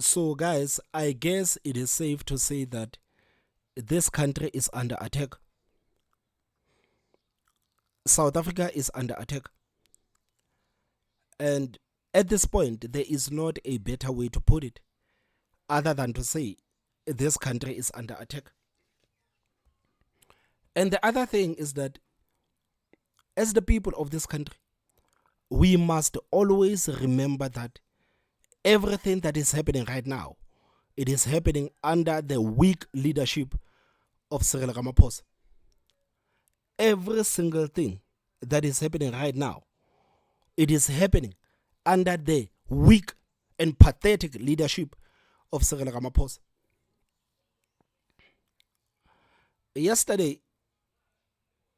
So, guys, I guess it is safe to say that this country is under attack. South Africa is under attack. And at this point, there is not a better way to put it other than to say this country is under attack. And the other thing is that as the people of this country, we must always remember that everything that is happening right now, it is happening under the weak leadership of Cyril Ramaphosa. Every single thing that is happening right now, it is happening under the weak and pathetic leadership of Cyril Ramaphosa. Yesterday,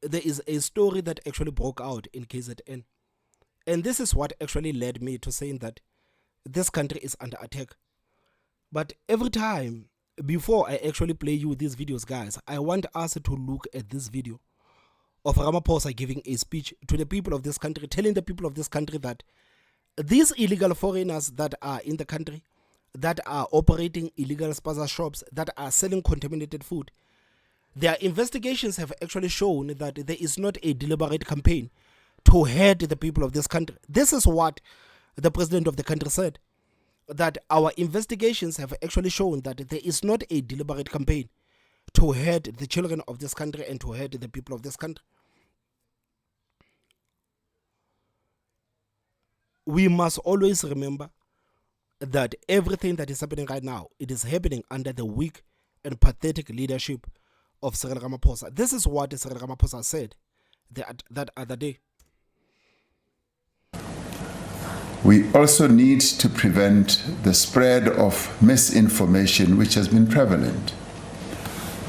there is a story that actually broke out in KZN. And this is what actually led me to saying that this country is under attack. But every time, before I actually play you these videos, guys, I want us to look at this video of Ramaphosa giving a speech to the people of this country, telling the people of this country that these illegal foreigners that are in the country, that are operating illegal spaza shops, that are selling contaminated food, their investigations have actually shown that there is not a deliberate campaign to hurt the people of this country. This is what the president of the country said, that our investigations have actually shown that there is not a deliberate campaign to hurt the children of this country and to hurt the people of this country. We must always remember that everything that is happening right now, it is happening under the weak and pathetic leadership of Cyril Ramaphosa. This is what Cyril Ramaphosa said that other day. We also need to prevent the spread of misinformation which has been prevalent.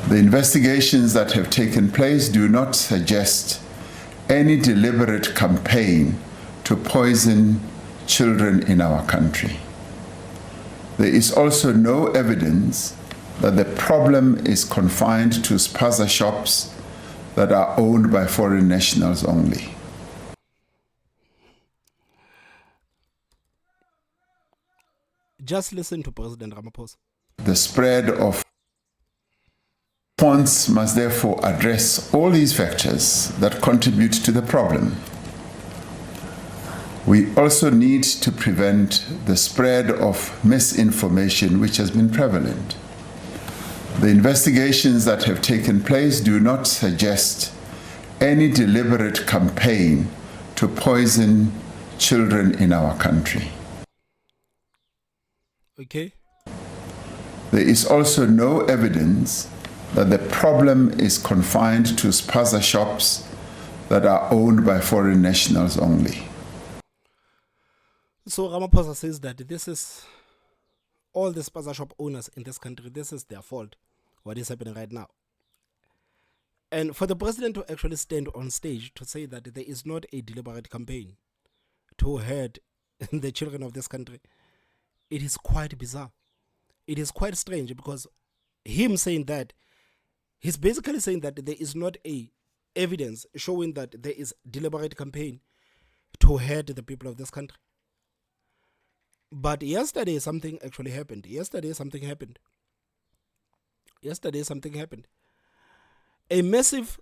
The investigations that have taken place do not suggest any deliberate campaign to poison children in our country. There is also no evidence that the problem is confined to spaza shops that are owned by foreign nationals only. Just listen to President Ramaphosa. The spread of response must therefore address all these factors that contribute to the problem. We also need to prevent the spread of misinformation which has been prevalent. The investigations that have taken place do not suggest any deliberate campaign to poison children in our country. Okay. There is also no evidence that the problem is confined to spaza shops that are owned by foreign nationals only. So Ramaphosa says that this is all the spaza shop owners in this country, this is their fault, what is happening right now. And for the president to actually stand on stage to say that there is not a deliberate campaign to hurt the children of this country, it is quite bizarre. It is quite strange, because him saying that, he's basically saying that there is not a evidence showing that there is deliberate campaign to hurt the people of this country. But yesterday something actually happened. Yesterday something happened. A massive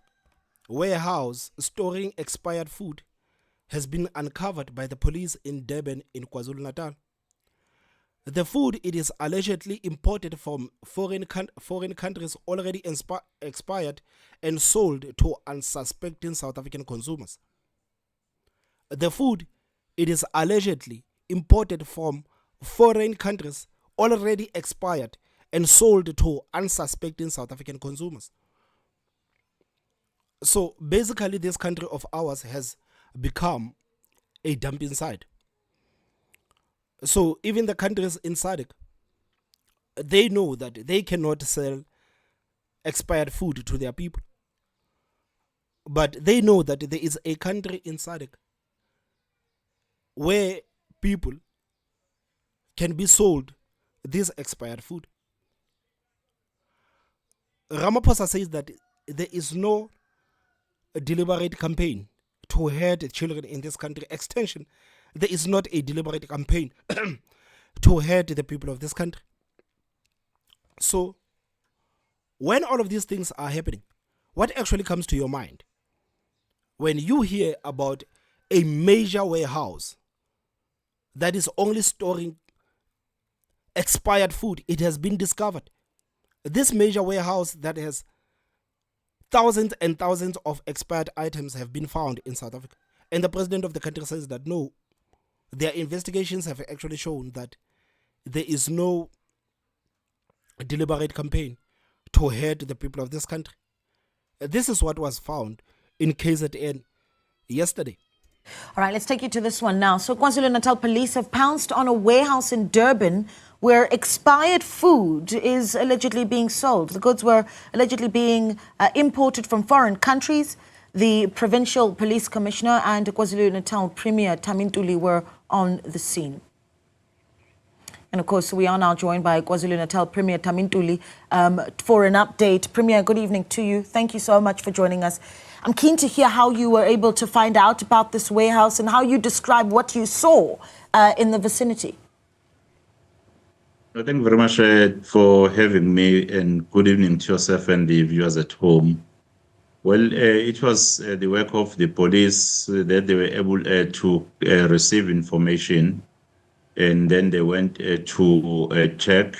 warehouse storing expired food has been uncovered by the police in Durban in KwaZulu-Natal. The food, it is allegedly imported from foreign countries, already expired and sold to unsuspecting South African consumers. The food, it is allegedly imported from foreign countries, already expired and sold to unsuspecting South African consumers. So basically this country of ours has become a dumping site. So even the countries in SADC, they know that they cannot sell expired food to their people. But they know that there is a country in SADC where people can be sold this expired food. Ramaphosa says that there is no deliberate campaign to hurt children in this country. Extension, there is not a deliberate campaign to hurt the people of this country. So when all of these things are happening, what actually comes to your mind when you hear about a major warehouse that is only storing expired food? It has been discovered. This major warehouse that has thousands and thousands of expired items have been found in South Africa. And the president of the country says that no, their investigations have actually shown that there is no deliberate campaign to hurt the people of this country. This is what was found in KZN yesterday. All right, let's take you to this one now. So KwaZulu-Natal police have pounced on a warehouse in Durban where expired food is allegedly being sold. The goods were allegedly being imported from foreign countries. The provincial police commissioner and KwaZulu-Natal Premier Tamintuli were on the scene. And of course, we are now joined by KwaZulu-Natal Premier Tamintuli for an update. Premier, good evening to you. Thank you so much for joining us. I'm keen to hear how you were able to find out about this warehouse and how you describe what you saw in the vicinity. Thank you very much for having me, and good evening to yourself and the viewers at home. Well, it was the work of the police that they were able to receive information, and then they went to check.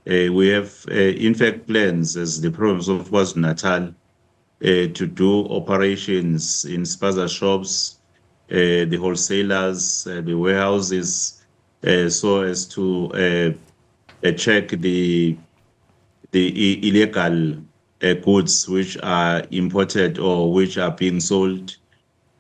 We have, in fact, plans as the province of KwaZulu-Natal to do operations in spaza shops, the wholesalers, the warehouses, so as to check the illegal goods which are imported or which are being sold,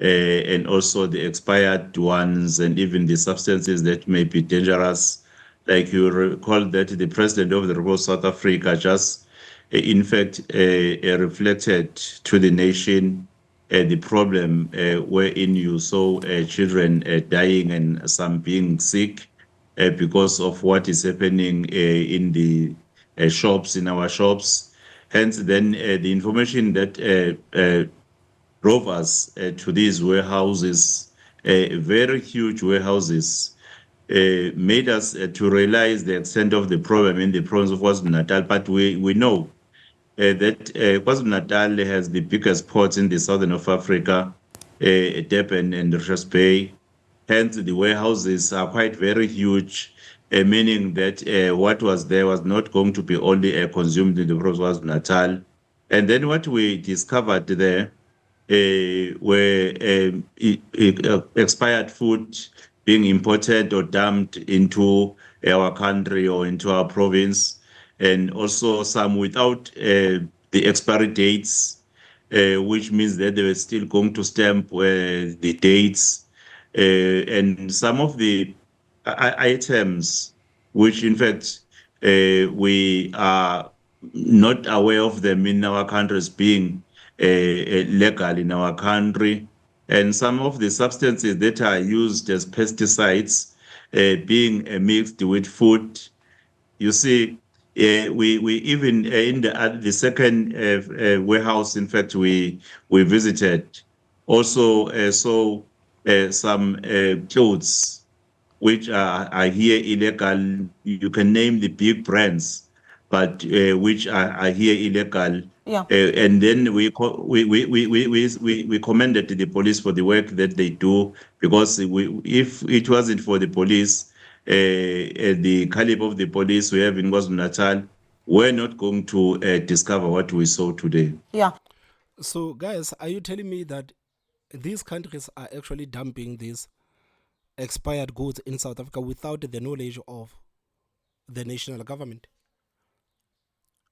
and also the expired ones, and even the substances that may be dangerous. Like you recall that the President of the Republic of South Africa just, in fact, reflected to the nation the problem wherein you saw children dying and some being sick because of what is happening in the shops, in our shops. Hence, then the information that drove us to these warehouses, very huge warehouses, made us to realize the extent of the problem in the province of KwaZulu-Natal. But we know that KwaZulu-Natal has the biggest ports in the southern of Africa, Durban and Richards Bay. Hence, the warehouses are quite very huge, meaning that what was there was not going to be only consumed in the province of KwaZulu-Natal. And then what we discovered there were expired food being imported or dumped into our country or into our province, and also some without the expiry dates, which means that they were still going to stamp the dates, and some of the items which in fact we are not aware of them in our countries being legal in our country, and some of the substances that are used as pesticides being mixed with food. You see, we even in the second warehouse, in fact, we visited, also saw some clothes which are here illegal. You can name the big brands, but which are here illegal. Yeah. And then we commended the police for the work that they do, because if it wasn't for the police, the caliber of the police we have in KwaZulu-Natal, we're not going to discover what we saw today. Yeah. So, guys, are you telling me that these countries are actually dumping these expired goods in South Africa without the knowledge of the national government?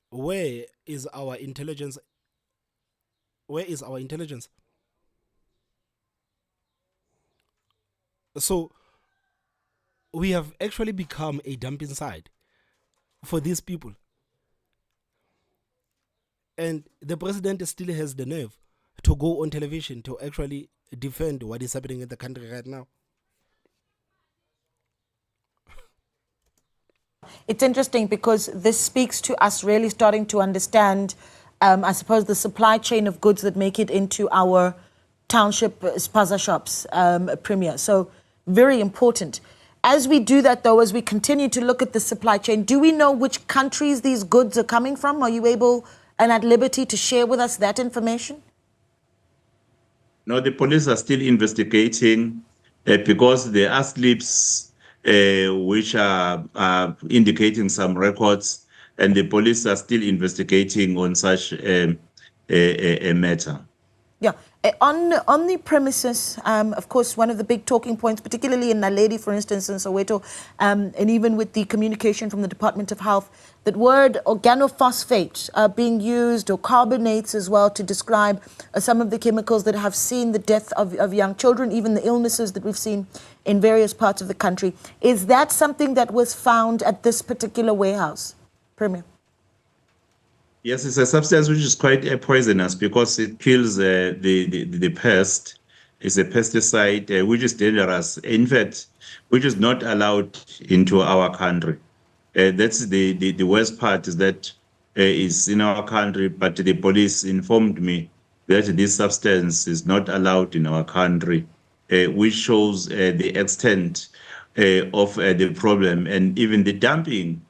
Where is our intelligence? Where is our intelligence? So we have actually become a dumping site for these people. And the president still has the nerve to go on television to actually defend what is happening in the country right now. It's interesting because this speaks to us really starting to understand, I suppose, the supply chain of goods that make it into our township spaza shops, Premier. So very important. As we do that, though, as we continue to look at the supply chain, do we know which countries these goods are coming from? Are you able and at liberty to share with us that information? No, the police are still investigating because there are slips which are indicating some records, and the police are still investigating on such a matter. Yeah. On the premises, of course, one of the big talking points, particularly in Naledi, for instance, in Soweto, and even with the communication from the Department of Health, that word organophosphate being used, or carbonates as well, to describe some of the chemicals that have seen the death of young children, even the illnesses that we've seen in various parts of the country. Is that something that was found at this particular warehouse, Premier? Yes, it's a substance which is quite poisonous because it kills the pest. It's a pesticide which is dangerous. In fact, which is not allowed into our country. That's the worst part, is that it's in our country, but the police informed me that this substance is not allowed in our country, which shows the extent of the problem, and even the dumping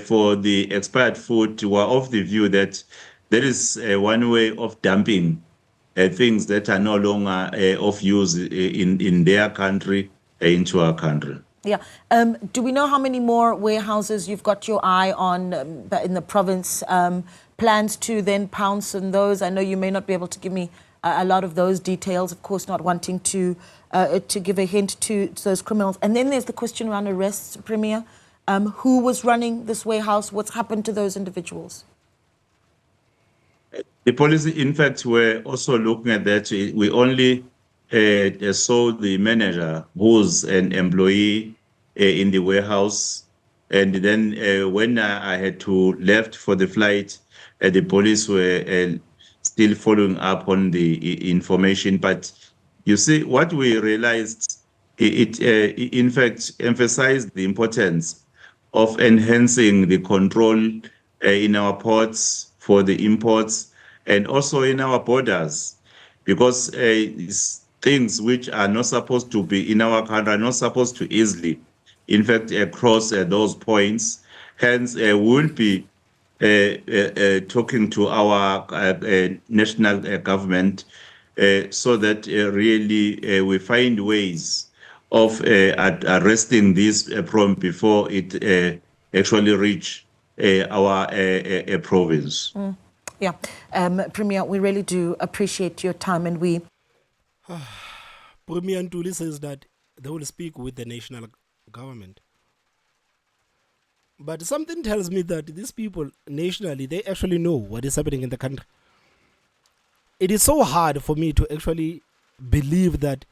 for the expired food. Were of the view that there is one way of dumping things that are no longer of use in their country into our country. Yeah. Do we know how many more warehouses you've got your eye on in the province? Plans to then pounce on those? I know you may not be able to give me a lot of those details, of course, not wanting to give a hint to those criminals. And then there's the question around arrests, Premier. Who was running this warehouse? What's happened to those individuals? The police, in fact, were also looking at that. We only saw the manager, who's an employee in the warehouse. And then when I had to left for the flight, the police were still following up on the information. But you see, what we realized, it in fact emphasized the importance of enhancing the control in our ports for the imports, and also in our borders, because things which are not supposed to be in our country are not supposed to easily, in fact, cross those points. Hence, we will be talking to our national government so that really we find ways of arresting this problem before it actually reach our province. Yeah. Premier, we really do appreciate your time, and we... Premier Ntuli says that they will speak with the national government. But something tells me that these people nationally, they actually know what is happening in the country. It is so hard for me to actually believe that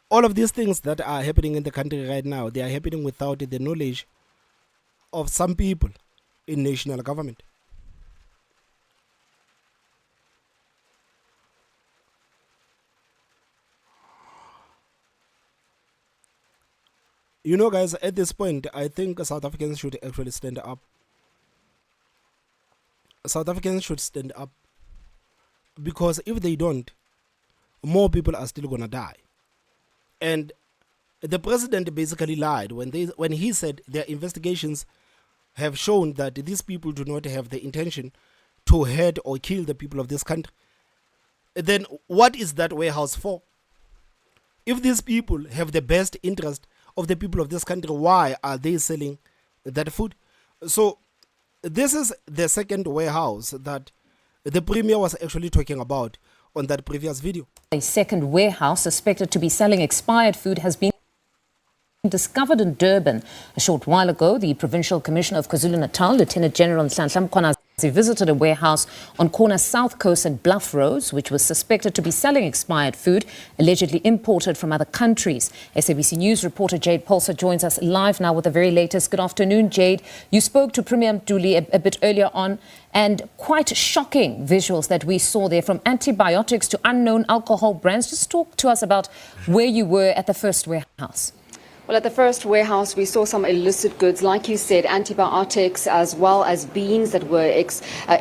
all of these things that are happening in the country right now, they are happening without the knowledge of some people in national government. You know, guys, at this point, I think South Africans should actually stand up. South Africans should stand up, because if they don't, more people are still going to die. And the president basically lied when he said their investigations have shown that these people do not have the intention to hurt or kill the people of this country. Then what is that warehouse for? If these people have the best interest of the people of this country, why are they selling that food? So this is the second warehouse that the Premier was actually talking about on that previous video. A second warehouse suspected to be selling expired food has been discovered in Durban. A short while ago, the Provincial Commissioner of KwaZulu-Natal, Lieutenant General Nhlanhla Mkhwanazi, visited a warehouse on corner South Coast and Bluff Roads, which was suspected to be selling expired food, allegedly imported from other countries. SABC News reporter Jade Polser joins us live now with the very latest. Good afternoon, Jade. You spoke to Premier Ntuli a bit earlier on, and quite shocking visuals that we saw there, from antibiotics to unknown alcohol brands. Just talk to us about where you were at the first warehouse. Well, at the first warehouse, we saw some illicit goods, like you said, antibiotics, as well as beans that were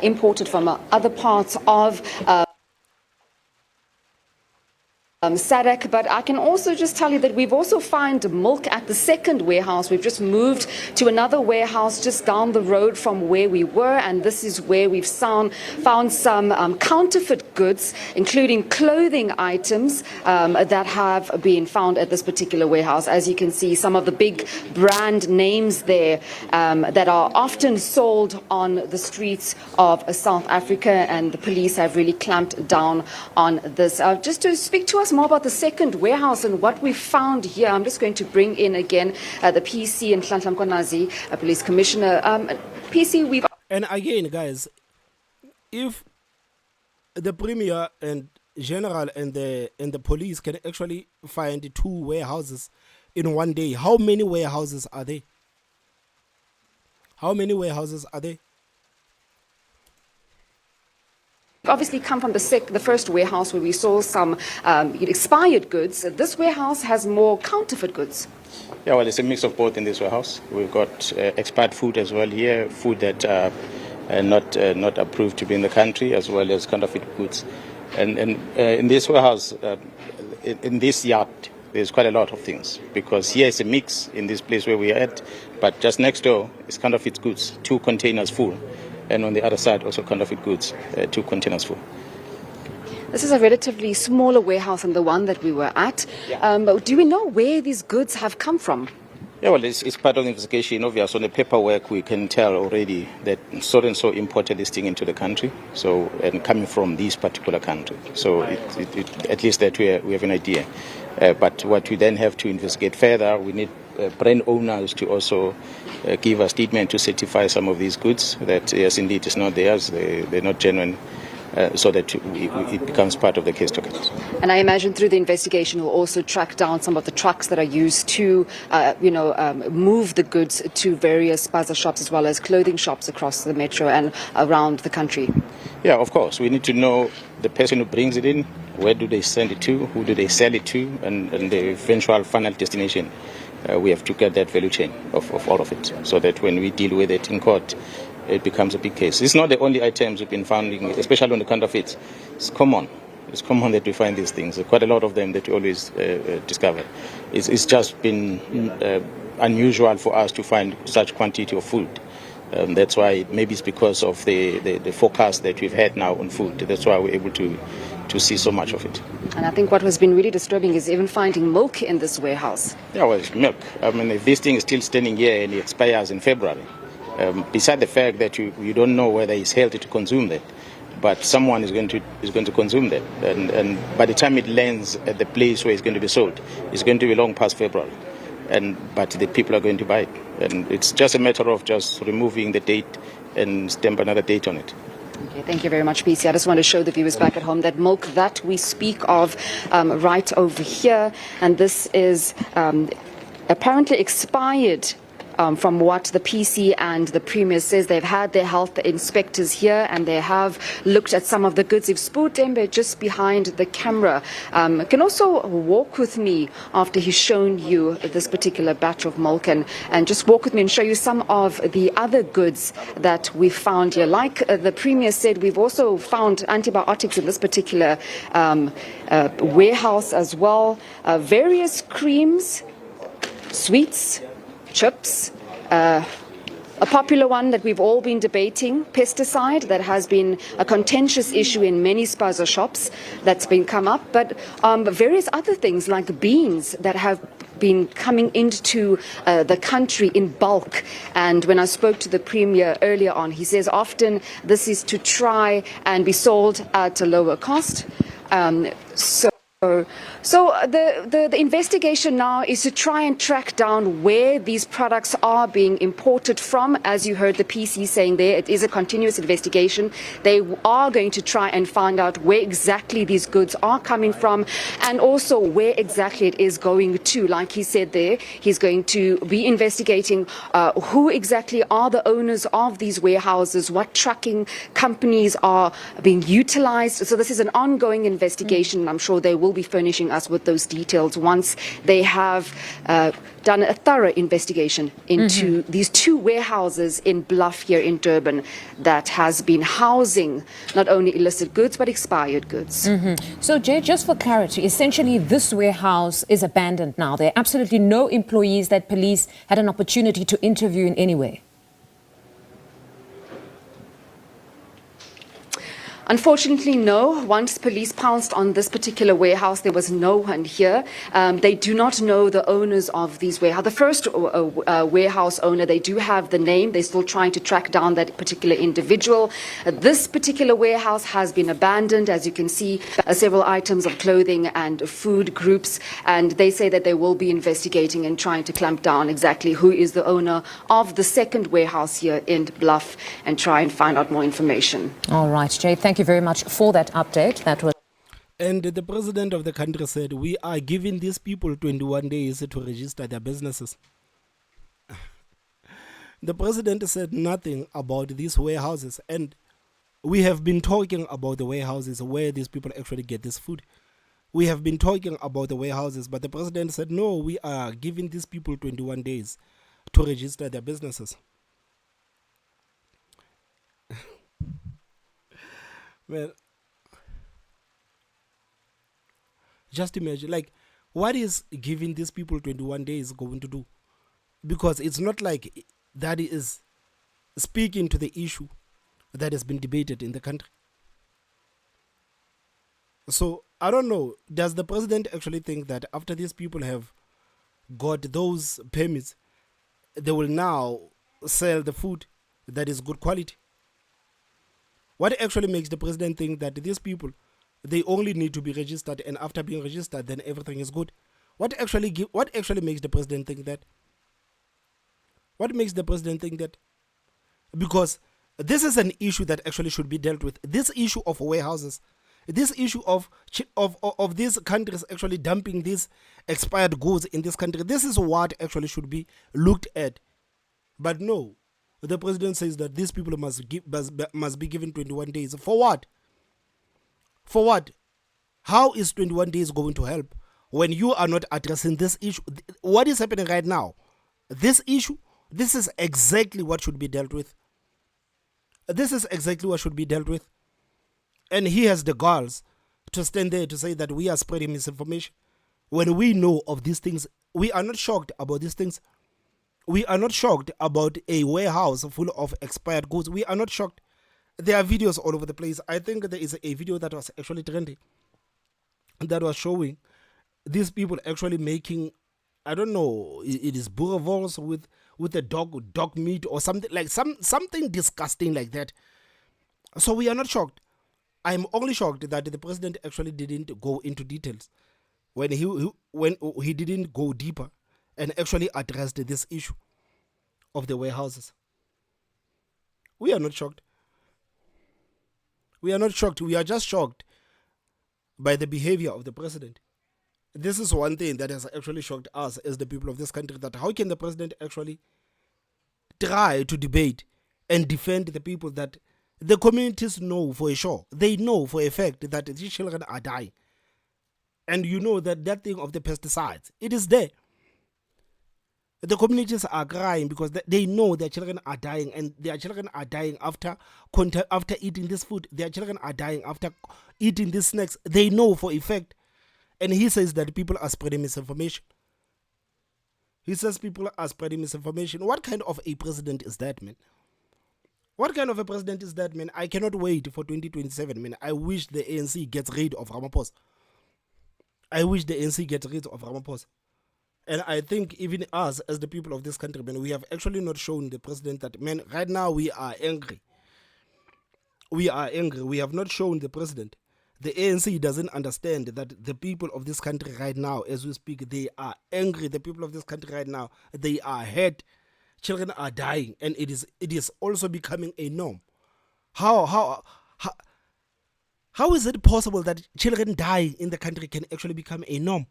imported from other parts of SADC, but I can also just tell you that we've also found milk at the second warehouse. We've just moved to another warehouse just down the road from where we were, and this is where we've found some counterfeit goods, including clothing items that have been found at this particular warehouse. As you can see, some of the big brand names there that are often sold on the streets of South Africa, and the police have really clamped down on this. Just to speak to us more about the second warehouse and what we found here, I'm just going to bring in again the PC and Nhlanhla Mkhwanazi, Police Commissioner. PC, we've... And again, guys, if the Premier and General and the police can actually find 2 warehouses in one day, how many warehouses are there? How many warehouses are there? Obviously come from the first warehouse where we saw some expired goods. This warehouse has more counterfeit goods. Yeah, well, it's a mix of both in this warehouse. We've got expired food as well here, food that are not approved to be in the country, as well as counterfeit goods. And in this warehouse, in this yard, there's quite a lot of things, because here is a mix in this place where we are at, but just next door is counterfeit goods, 2 containers full. And on the other side, also counterfeit goods, 2 containers full. This is a relatively smaller warehouse than the one that we were at. Yeah. But do we know where these goods have come from? Yeah, well, it's part of the investigation. Obviously, on the paperwork, we can tell already that so-and-so imported this thing into the country, so, and coming from this particular country. So at least that we have an idea. But what we then have to investigate further, we need brand owners to also give a statement to certify some of these goods that, yes, indeed, it's not theirs, they're not genuine, so that it becomes part of the case document. And I imagine through the investigation we'll also track down some of the trucks that are used to, move the goods to various spaza shops as well as clothing shops across the metro and around the country. Yeah, of course. We need to know the person who brings it in, where do they send it to, who do they sell it to, and the eventual final destination. We have to get that value chain of all of it, so that when we deal with it in court, it becomes a big case. It's not the only items we've been finding, especially on the counterfeits. It's common. It's common that we find these things. There are quite a lot of them that we always discover. It's just been unusual for us to find such quantity of food. That's why maybe it's because of the forecast that we've had now on food. That's why we're able to see so much of it. And I think what has been really disturbing is even finding milk in this warehouse. Yeah, well, it's milk. I mean, if this thing is still standing here and it expires in February, beside the fact that you don't know whether it's healthy to consume that, but someone is going to consume that, and by the time it lands at the place where it's going to be sold, it's going to be long past February, but the people are going to buy it, and it's just a matter of just removing the date and stamp another date on it. Okay, thank you very much, PC. I just want to show the viewers back at home that milk that we speak of right over here, and this is apparently expired. From what the PC and the Premier says, they've had their health inspectors here and they have looked at some of the goods. If Spoedembe just behind the camera can also walk with me after he's shown you this particular batch of milk and just walk with me and show you some of the other goods that we found here. Like the Premier said, we've also found antibiotics in this particular warehouse as well. Various creams, sweets, chips, a popular one that we've all been debating, pesticide, that has been a contentious issue in many spaza shops that's been come up, but various other things like beans that have been coming into the country in bulk. And when I spoke to the Premier earlier on, he says often this is to try and be sold at a lower cost. So the investigation now is to try and track down where these products are being imported from. As you heard the PC saying there, it is a continuous investigation. They are going to try and find out where exactly these goods are coming from and also where exactly it is going to. Like he said there, he's going to be investigating who exactly are the owners of these warehouses, what trucking companies are being utilized. So this is an ongoing investigation. I'm sure there will be be furnishing us with those details once they have done a thorough investigation into these 2 warehouses in Bluff here in Durban that has been housing not only illicit goods but expired goods. So, Jay, just for clarity, essentially this warehouse is abandoned now. There are absolutely no employees that police had an opportunity to interview in any way. Unfortunately, no. Once police pounced on this particular warehouse, there was no one here. They do not know the owners of these warehouses. The first warehouse owner, they do have the name. They're still trying to track down that particular individual. This particular warehouse has been abandoned. As you can see, several items of clothing and food groups. And they say that they will be investigating and trying to clamp down exactly who is the owner of the second warehouse here in Bluff and try and find out more information. All right, Jay, thank you very much for that update. That was. And the president of the country said, we are giving these people 21 days to register their businesses. The president said nothing about these warehouses. And we have been talking about the warehouses where these people actually get this food. We have been talking about the warehouses, but the president said, no, we are giving these people 21 days to register their businesses. Well, just imagine, like, what is giving these people 21 days going to do? Because it's not like that is speaking to the issue that has been debated in the country. So, I don't know, does the president actually think that after these people have got those permits, they will now sell the food that is good quality? What actually makes the president think that these people, they only need to be registered, and after being registered, then everything is good? What actually makes the president think that? What makes the president think that? Because this is an issue that actually should be dealt with. This issue of warehouses, this issue of these countries actually dumping these expired goods in this country, this is what actually should be looked at. But no. The president says that these people must be given 21 days. For what? For what? How is 21 days going to help when you are not addressing this issue? What is happening right now? This issue, this is exactly what should be dealt with. This is exactly what should be dealt with. And he has the gall to stand there to say that we are spreading misinformation. When we know of these things, we are not shocked about these things. We are not shocked about a warehouse full of expired goods. We are not shocked. There are videos all over the place. I think there is a video that was actually trending that was showing these people actually making, I don't know, it is boerewors with a dog meat or something like something disgusting like that. So we are not shocked. I'm only shocked that the president actually didn't go into details when he didn't go deeper and actually addressed this issue of the warehouses. We are not shocked. We are not shocked. We are just shocked by the behavior of the president. This is one thing that has actually shocked us as the people of this country, that how can the president actually try to debate and defend the people that the communities know for a sure. They know for a fact that these children are dying. And you know that thing of the pesticides, it is there. The communities are crying because they know their children are dying, and their children are dying after eating this food. Their children are dying after eating these snacks. They know for a fact. And he says that people are spreading misinformation. He says people are spreading misinformation. What kind of a president is that, man? What kind of a president is that, man? I cannot wait for 2027, man. I wish the ANC gets rid of Ramaphosa. I wish the ANC gets rid of Ramaphosa. And I think even us, as the people of this country, man, we have actually not shown the president that, man, right now we are angry. We are angry. We have not shown the president. The ANC doesn't understand that the people of this country right now, as we speak, they are angry. The people of this country right now, they are hurt. Children are dying, and it is also becoming a norm. How is it possible that children dying in the country can actually become a norm?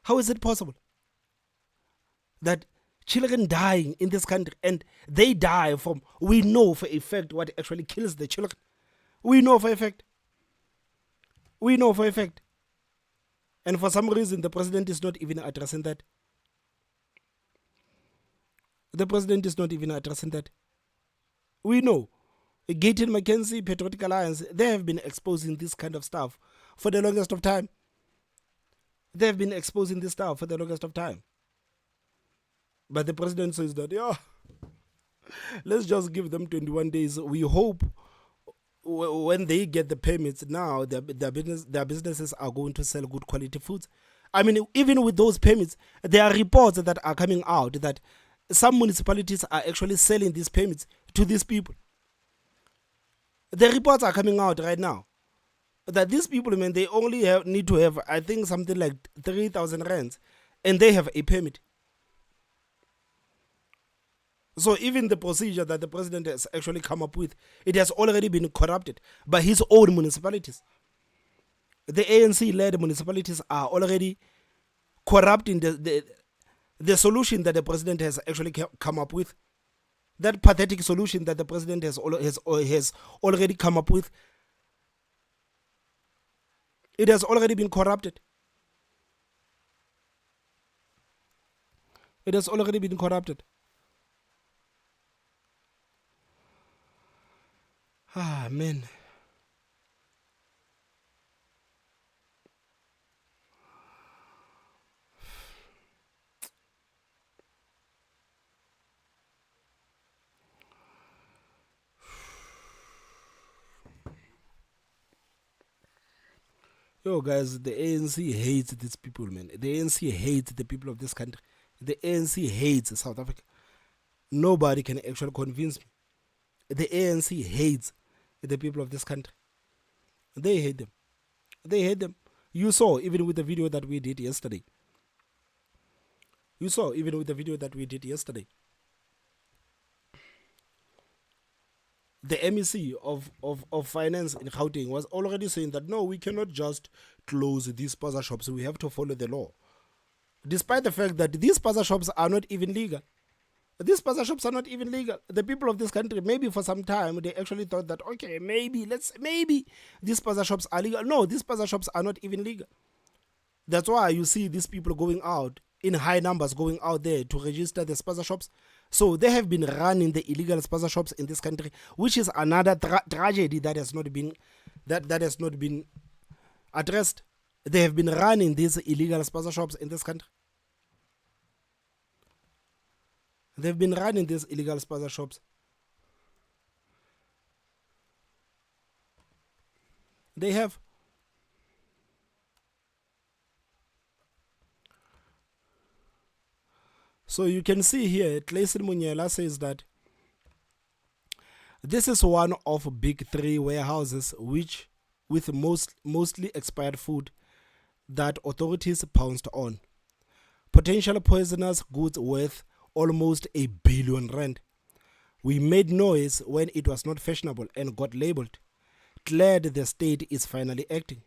How is it possible that children dying in this country, and they die from, we know for a fact what actually kills the children. We know for a fact. We know for a fact. And for some reason, the president is not even addressing that. The president is not even addressing that. We know, Gaten McKenzie, Patriotic Alliance, they have been exposing this kind of stuff for the longest of time. They have been exposing this stuff for the longest of time. But the president says that, yeah, let's just give them 21 days. We hope when they get the permits now, their businesses are going to sell good quality foods. I mean, even with those permits, there are reports that are coming out that some municipalities are actually selling these permits to these people. The reports are coming out right now that these people, man, they only need to have, I think, something like 3,000 rands, and they have a permit. So even the procedure that the president has actually come up with, it has already been corrupted by his own municipalities. The ANC-led municipalities are already corrupting the solution that the president has actually come up with. That pathetic solution that the president has already come up with. It has already been corrupted. It has already been corrupted. Ah, man. Yo, guys, the ANC hates these people, man. The ANC hates the people of this country. The ANC hates South Africa. Nobody can actually convince me. The ANC hates the people of this country. They hate them. They hate them. You saw even with the video that we did yesterday. You saw even with the video that we did yesterday. The MEC of finance in Gauteng was already saying that no, we cannot just close these spaza shops. We have to follow the law. Despite the fact that these spaza shops are not even legal. These spaza shops are not even legal. The people of this country, maybe for some time, they actually thought that, okay, maybe these spaza shops are legal. No, these spaza shops are not even legal. That's why you see these people going out in high numbers, going out there to register the spaza shops. So they have been running the illegal spaza shops in this country, which is another tragedy that has not been that has not been addressed. They have been running these illegal spaza shops in this country. They've been running these illegal spaza shops. They have. So you can see here, Clayson Munyela says that this is one of big three warehouses which with mostly expired food that authorities pounced on. Potential poisonous goods worth almost R1 billion. We made noise when it was not fashionable and got labeled. Glad the state is finally acting.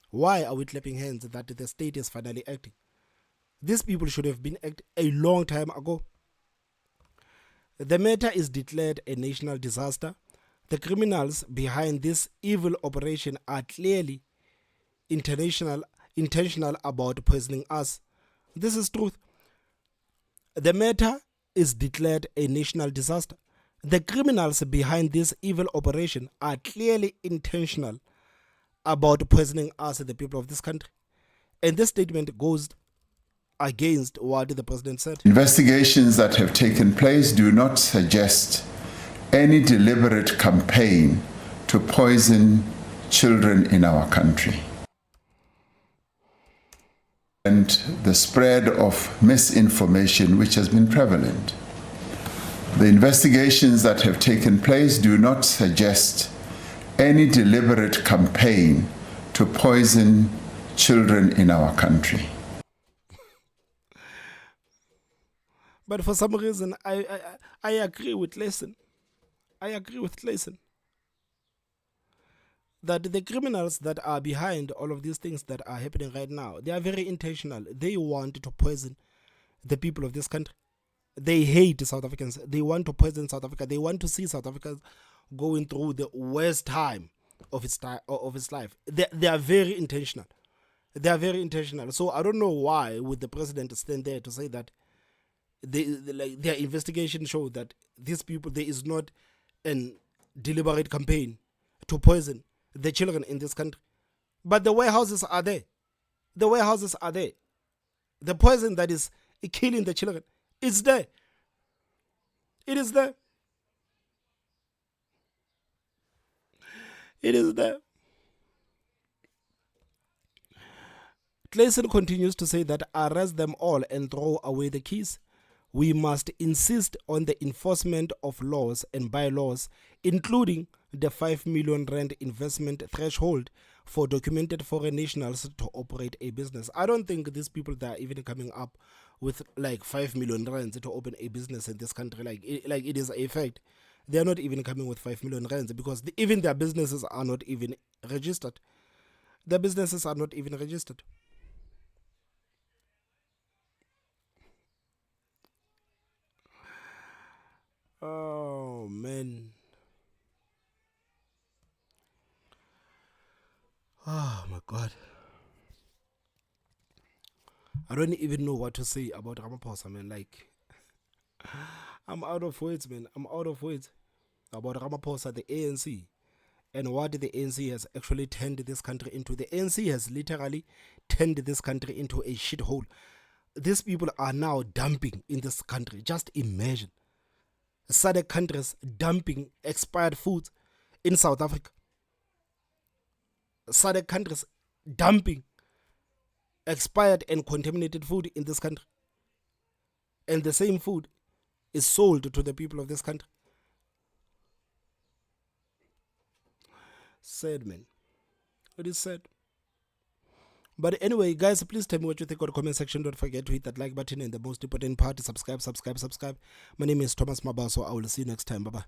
Why are we clapping hands that the state is finally acting? These people should have been acting a long time ago. The matter is declared a national disaster. The criminals behind this evil operation are clearly intentional about poisoning us. This is truth. The matter is declared a national disaster. The criminals behind this evil operation are clearly intentional about poisoning us, the people of this country. And this statement goes against what the president said. Investigations that have taken place do not suggest any deliberate campaign to poison children in our country. And the spread of misinformation which has been prevalent. The investigations that have taken place do not suggest any deliberate campaign to poison children in our country. But for some reason, I agree with Clayson. I agree with Clayson that the criminals that are behind all of these things that are happening right now, they are very intentional. They want to poison the people of this country. They hate South Africans. They want to poison South Africa. They want to see South Africa going through the worst time of its life. They are very intentional. They are very intentional. So I don't know why would the president stand there to say that like their investigation showed that these people, there is not an deliberate campaign to poison the children in this country. But the warehouses are there. The warehouses are there. The poison that is killing the children is there. It is there. It is there. Clayson continues to say that arrest them all and throw away the keys. We must insist on the enforcement of laws and bylaws, including the 5 million rand investment threshold for documented foreign nationals to operate a business. I don't think these people that are even coming up with like 5 million rands to open a business in this country, like it is a fact. They are not even coming with 5 million rands because even their businesses are not even registered. Their businesses are not even registered. Oh man. Oh my God. I don't even know what to say about Ramaphosa, man. Like, I'm out of words, man. I'm out of words about Ramaphosa, the ANC, and what the ANC has actually turned this country into. The ANC has literally turned this country into a shithole. These people are now dumping in this country. Just imagine. SADC countries dumping expired foods in South Africa. SADC countries dumping expired and contaminated food in this country. And the same food is sold to the people of this country. Sad, man. It is sad. But anyway, guys, please tell me what you think on the comment section. Don't forget to hit that like button, and the most important part is subscribe. My name is Thomas Mabaso. I will see you next time. Bye-bye.